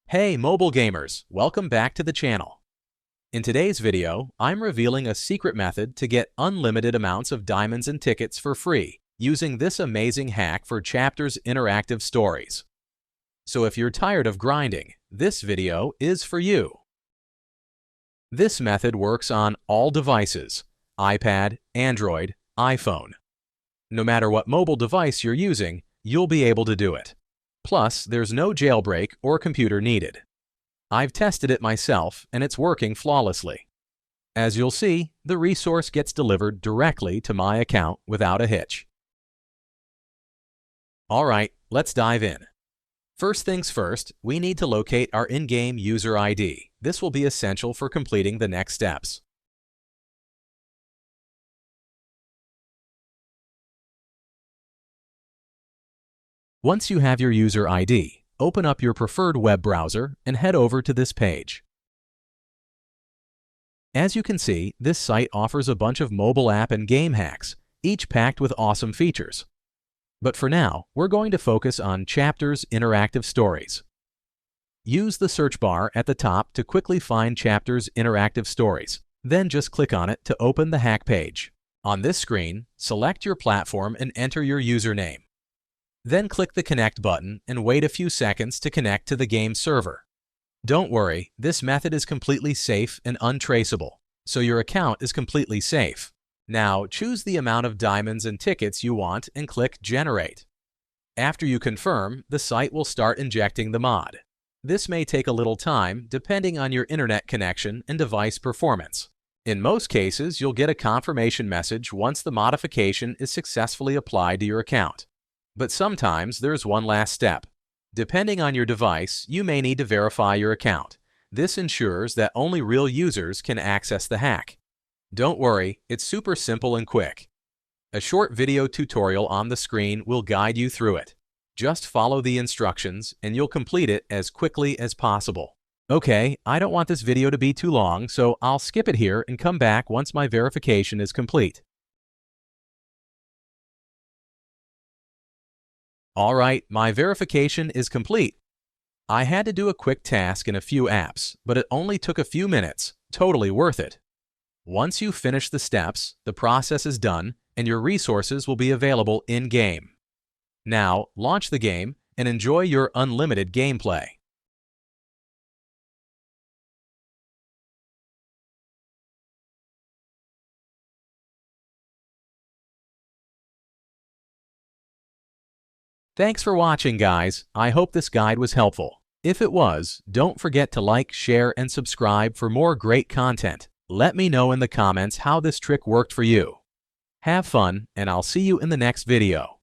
Hey mobile gamers, welcome back to the channel. In today's video, I'm revealing a secret method to get unlimited amounts of diamonds and tickets for free using this amazing hack for Chapters interactive stories. So if you're tired of grinding, this video is for you. This method works on all devices: iPad, Android, iPhone. No matter what mobile device you're using, you'll be able to do it. Plus, there's no jailbreak or computer needed. I've tested it myself, and it's working flawlessly. As you'll see, the resource gets delivered directly to my account without a hitch. Alright, let's dive in. First things first, we need to locate our in-game user ID. This will be essential for completing the next steps. Once you have your user ID, open up your preferred web browser and head over to this page. As you can see, this site offers a bunch of mobile app and game hacks, each packed with awesome features. But for now, we're going to focus on Chapters interactive stories. Use the search bar at the top to quickly find Chapters interactive stories. Then just click on it to open the hack page. On this screen, select your platform and enter your username. Then click the Connect button and wait a few seconds to connect to the game server. Don't worry, this method is completely safe and untraceable, so your account is completely safe. Now choose the amount of diamonds and tickets you want and click Generate. After you confirm, the site will start injecting the mod. This may take a little time depending on your internet connection and device performance. In most cases, you'll get a confirmation message once the modification is successfully applied to your account. But sometimes there's one last step. Depending on your device, you may need to verify your account. This ensures that only real users can access the hack. Don't worry, it's super simple and quick. A short video tutorial on the screen will guide you through it. Just follow the instructions and you'll complete it as quickly as possible. Okay, I don't want this video to be too long, so I'll skip it here and come back once my verification is complete. Alright, my verification is complete. I had to do a quick task in a few apps, but it only took a few minutes. Totally worth it. Once you finish the steps, the process is done and your resources will be available in-game. Now, launch the game and enjoy your unlimited gameplay. Thanks for watching, guys. I hope this guide was helpful. If it was, don't forget to like, share, and subscribe for more great content. Let me know in the comments how this trick worked for you. Have fun, and I'll see you in the next video.